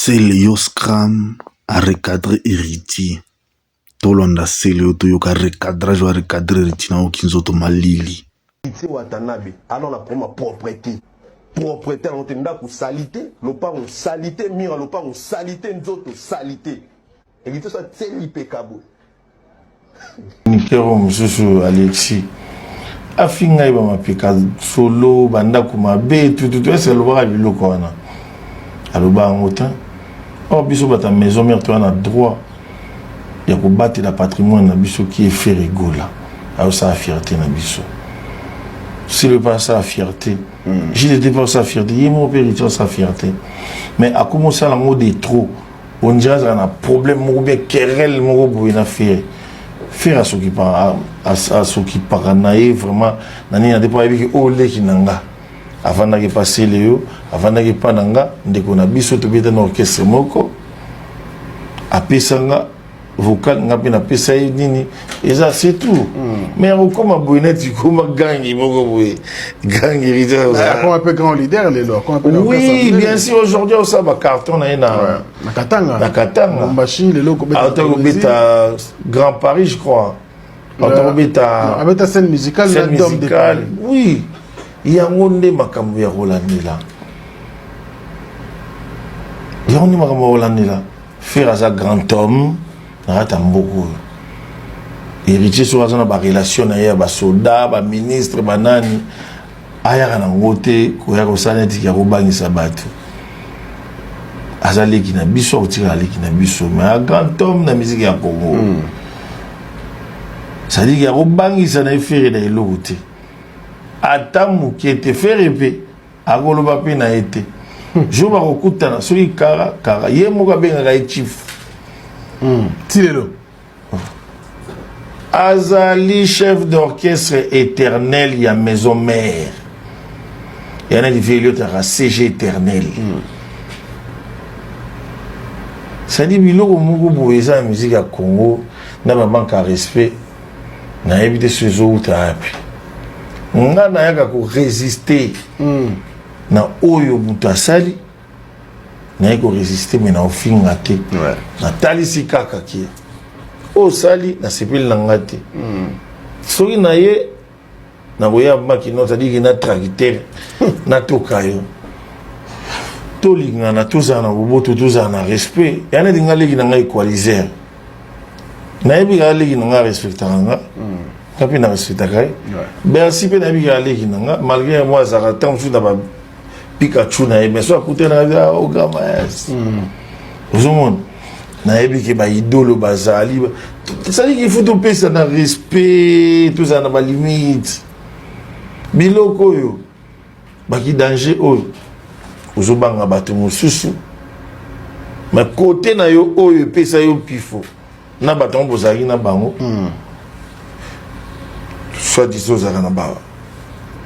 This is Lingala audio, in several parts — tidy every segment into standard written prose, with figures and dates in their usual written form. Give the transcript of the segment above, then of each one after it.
Célio Scrum a recadré héritier. Tolanda Célio Toyoka recadrage ou recadrer héritier na okinzoto malili. Watanabe, alors la première propriété. Propriété, on tenda pour salité, l'opang salité, mira l'opang salité, nzoto salité. Et tout ça, c'est l'ipécabo. Nikero Moussou Alexis. Afinga iba mapika solo, banda kumabe, tout, c'est le voir à biloko wana. Aloba en autant. Oh, biso bata maison mère, tu as droit. Il y a battre le patrimoine na biso qui est fait rigola. Alors ça a fierté na biso. C'est le pas sa fierté. J'ai n'étais pas sa fierté. Il mon père était sa fierté. Mais à commencer à la mode des trop. On dirait qu'il y a un problème, ou bien querelle, ou bien faire. Faire à ce qui part, à ce qui part naïf vraiment. Nani n'a pas vu que oh les qui n'anga. Avant d'aller passer Léo, avant d'aller pas nanga, dès qu'on a biso to bien dans orchestre moko. A pesanga. Vocal n'a pas pesa nini et ça c'est tout mais comme un bonnet comme gang gang leader comme un peu grand leader les lois oui bien sûr aujourd'hui on ça va carton na Katanga machine les locaux à Grand Paris je crois avec ta scène musicale oui il y a un monde makambo ya Rolandi là il y a un monde makambo Rolandi là faire ça grand homme Rata beaucoup. Héritier sur la relation na ba soldat, ba ministre, ba nani. Aya na ngote ko ya ko saneti ya ko bangisa batu. Azali ki na biso otira ki na biso mais un grand homme na musique ya Congo. Ça dit ya ko bangisa na efere na elote. Atamu ki était fait pe akoloba pe na été. Jo ba kokutana soki kara ye mo ka benga ka chief. Tilelo. Azali chef d'orchestre éternel, il y a maison mère. Il y en a des vieux qui ont CG éternel. Ça dit, il y a la musique à Congo, il y a un manque de respect, il y a évité ce autres. On a résister. Na oyo butasali. Na eko résister mais na ofinga te na talisi kaka ki o sali na sepeli nangate soki na ye na boya makino tadi ki na tracteur na tokayo to linga na toza na boboto toza na respect yana dinga leki na ngai equaliser na yebi ga leki na nga respectanga kapi na respectaka merci pe na yebi ga leki na nga malgré moi zakata msu na ba Pikachu na mais soit côté na au gamas tout na ebi ke ba idolo bazali ça dit qu'il faut tout ça dans respect tout ça na ba limite biloko yo ba ki danger oyo ozobanga bato mosusu mais côté na yo oyo pesa yo pifo na bato bozali na bango soit disozaka na ba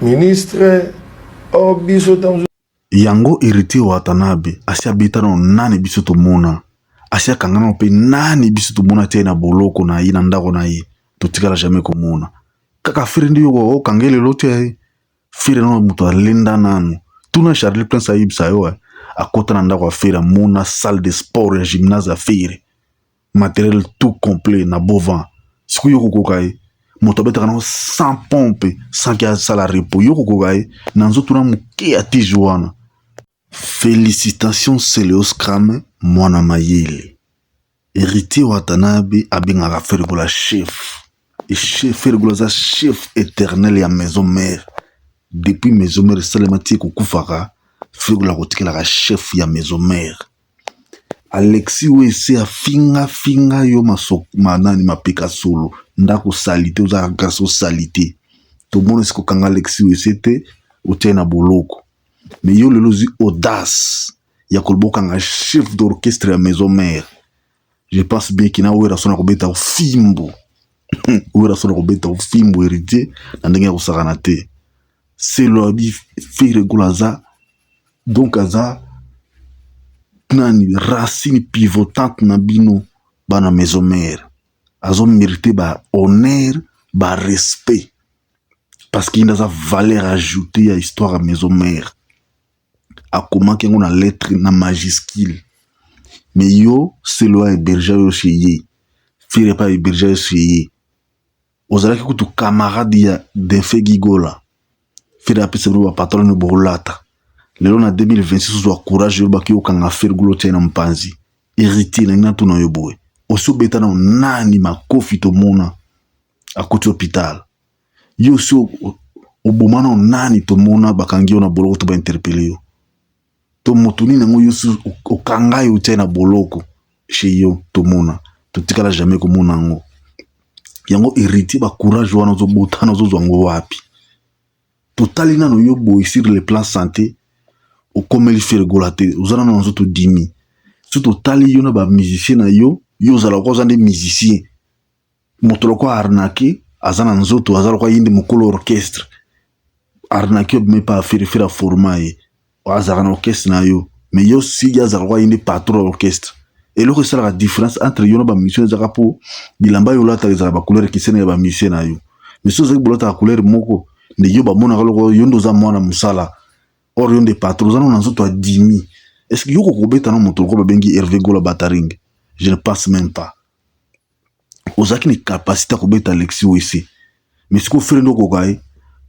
ministre o biso tam Yango héritier Watanabe asia bitano nani biso to mona asia kangana pe nani biso to mona tena boloko na ina ndako na yi to tikala jamais ko mona kaka firi ndi yo kangele lote firi no muto alinda nanu tuna Charlie Prince Aib sayo akota na ndako afira mona salle de sport et gymnase afire matériel tout complet na bovan siku yo kokai moto beta kana sans pompe sans qu'il y a salarié pour yo kokai nanzo tuna muke atijuana. Félicitations Célio Scrum mwana mayele. Héritier Watanabe abingaka fergola chef. Et chef fergola za chef éternel ya maison mère. Depuis maison mère salemati kokufaka fergola kotikela ka chef ya maison mère. Alexis Wese a finga yo masok manani mapeka solo ndako salite oza garçon salite. To mona siko kanga Alexis Wese te otena boloko. Mais yo le zi audace ya kolboka nga chef d'orchestre ya maison mère. Je pense bien qu'il na ouera sona kobeta o fimbo. Ouera sona kobeta o fimbo héritier na ndenge ya kosakana te. C'est le bi fere golaza donc aza nani racine pivotante na bino bana maison mère. Azo mérité ba honneur, ba respect. Parce qu'il a sa valeur ajoutée à l'histoire à maison mère. A comment qu'on a lettre na majuscule mais yo selo héberger yo chez ye fere pas héberger chez ye ozalaki kutu camarade ya Denfe Gigola fere apesa bino patron no bolata lelo na 2026 ozwa courage yo baki okanga fere gulo tena mpanzi héritier na ngina tuna yo boy oso beta na nani makofi to mona akuti hôpital yo so obomana nani to mona bakangi yo na boloko to ba interpeller yo to motuni nango yo so okanga yo tena boloko chez yo to mona to tikala jamais ko mona ngo yango héritier ba courage wana zo botana zo zwango wapi totali nano yo boy sur le plan santé o komeli faire golate ozana na nzoto dimi surtout tali yo na ba musicien na yo zala ko zande musicien motolo ko arnaqué azana nzoto azala ko yindi mukolo orchestre arnaqué me pas faire format azana orchestre na yo mais yo si ya zala ko yindi patron orchestre et le que c'est la différence entre yo na ba musicien zaka po bilamba yo lata zala ba couleur ki sene ba musicien na yo mais so zaki bolata couleur moko ne yo ba mona ko yo ndo za mwana musala or yon de patron zana na nzoto a 10,000. Est-ce que yoko kobeta na moto ko bengi Hervé Gola Bataring? Je ne pense même pas. Ozaki ni capacité ko beta Alexis Wesse. Mais ce ko fere ndoko kai,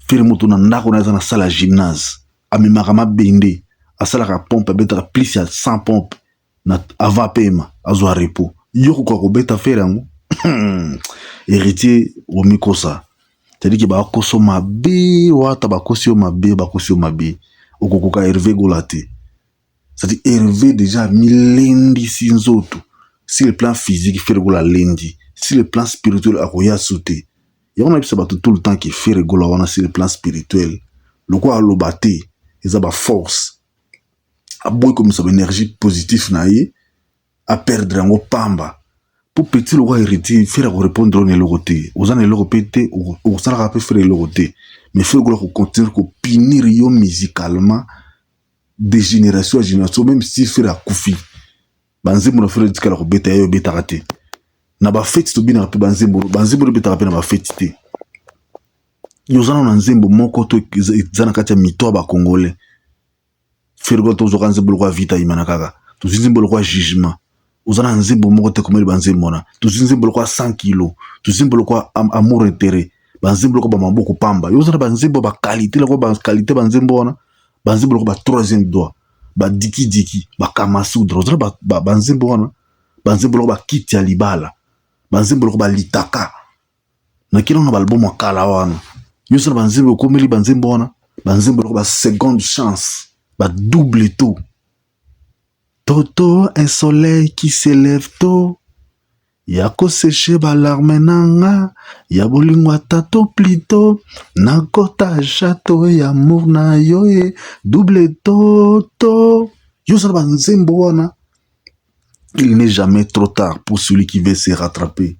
fere moto na ndako na za sala gymnase. Amemaka mabende, asala ka pompe beta plus ya 100 pompe na avant paiement, azwa repos. Yoko ko beta fere ngo. Héritier o mikosa. C'est-à-dire que ba koso mabe wata ba kosio mabe. Okokoka Hervé Gola te. C'est-à-dire Hervé déjà milendi sinzoto. Si le plan physique fait regola lendi, si le plan spirituel a koya sauté. Et on a vu ça tout le temps qui fait regola wana sur le plan spirituel. Le quoi lobate, ils ont ba force. A boy comme ça énergie positive na ye, a perdre en pamba. Pour petit le roi héritier, faire répondre au le côté. Aux années le répéter, au ça rappelle faire le côté. Mais faire regola continuer ko pinir yo musicalement. De génération à génération, même si fait la koufi. Banzembo na fait dikala ko beta yo beta raté. Na ba fête to bina pe banzembo beta raté na ba fête te. Yo zana na nzembo moko to zana kati ya mito ba congolais. Fergo to zo kanzembo kwa vita imana kaka. To nzembo kwa jugement. Ozana nzembo moko te komeli banzembo na. To nzembo kwa 100 kg. To nzembo kwa amour intérêt. Banzembo kwa ba maboko pamba. Yo zana banzembo ba qualité la kwa ba qualité banzembo na. Banzembo ko ba troisième doigt ba diki ba kamasoudre ozra ba banzembo wana banzembo ko ba kiti ya libala banzembo ko ba litaka na kilo na album akala wana yosa banzembo ko meli banzembo wana banzembo ko ba seconde chance ba double tôt toto un soleil qui s'élève tôt ya ko sécher ba larme nanga ya bolingwa tato plito na kota château ya amour na yo double toto yo sa banzembo wana. Il n'est jamais trop tard pour celui qui veut se rattraper.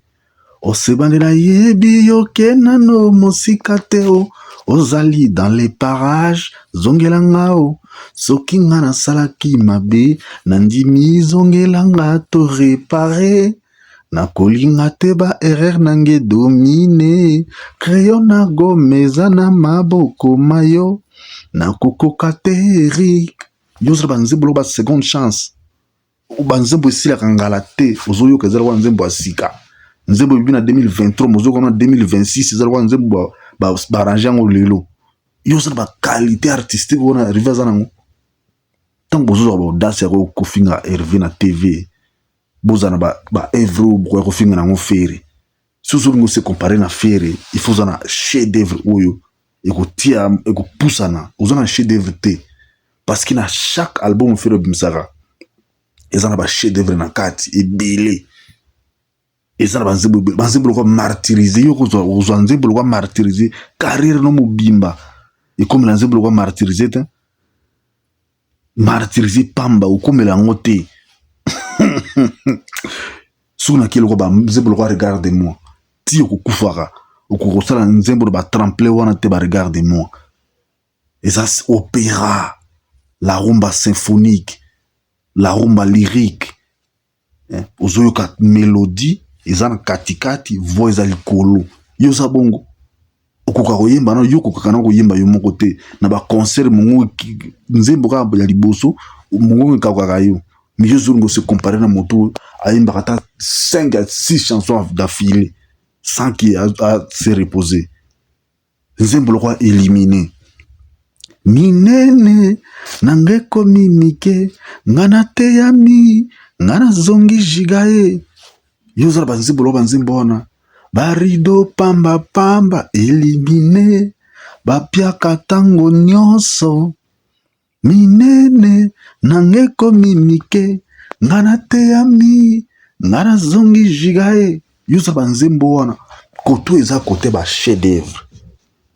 O sebandela yebi yo kenano mosikateo ozali dans les parages zongelangao soki nga na salaki mabe nandimi zongelanga to réparer. Na kolinga te ba erreur nange domine crayon na gomeza na maboko mayo na kokoka te Eric yo zra banzembo ba seconde chance o banzembo sila kangala te ozoyo kezala wa nzembo asika nzembo bibina 2023 mozo kona 2026 zala wa nzembo ba arranger ngo lelo yo zra ba qualité artistique ona rivaza nango tant bozo ba audace ko kofinga Hervé na TV. Bozana ba evro boko finga na ngofere susu ngo se comparer na fere il faut zana chef d'œuvre oyo et ko tia et ko poussana ozana chef d'œuvre te parce que na chaque album fere bimsara ezana ba chef d'œuvre na kati et belé ezana banzembo ko martyriser yo ko zo nzembo ko martyriser carrière no mobimba et comme la nzembo ko martyriser te martyriser pamba ou comme la ngote. Suna kilo ko ba nzembo ko regarde-moi ti ko kufaka ko sala nzembo ba tremplé wana te ba regarde-moi et ça opéra la rumba symphonique la rumba lyrique ozoyo ka mélodie ezana katikati voix za likolo yo sa bongo okoka koyemba na yo koka na koyemba yo moko te na ba concert mungu nzembo ka ya liboso mungu ka yo mais yo zongo se comparer na moto ayimba kata 5 à 6 chansons d'affilée sans qu'il a se reposer nzembo lokwa éliminé minene nangeko mimike ngana teyami ngana zongi jigaye yo zala banzembo lokwa banzembo wana barido pamba pamba éliminé bapiaka tango nyonso minene nangeko mimike ngana teyami ngana zongi jigaye yo zala banzembo wana koto eza kote ba chef d'œuvre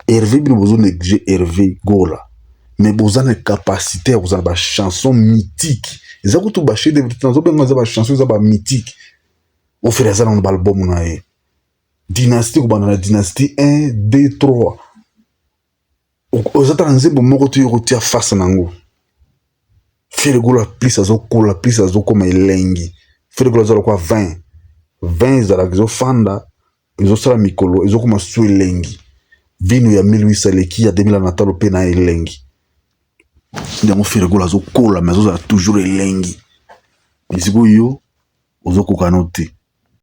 Hervé bino bozo néglige Hervé Gola mais boza na capacité ya kozala ba chanson mythique eza kutu ba chef d'œuvre tanzo benga za ba chanson za ba mythique au frère za na ba album na ye dynastie ko bana na dynastie 1 2 3 oza ta nzembo moko to yoko tia face nango Frère Gola plus azokola plus azokoma elengi Frère Gola zala kwa 20 zala kizo fanda ezosala mikolo ezokoma su elengi vino ya 1800 leki ya 2000 na talo pe na elengi ndango Frère Gola azokola mais azozala toujours elengi esiko yo ozokoka no te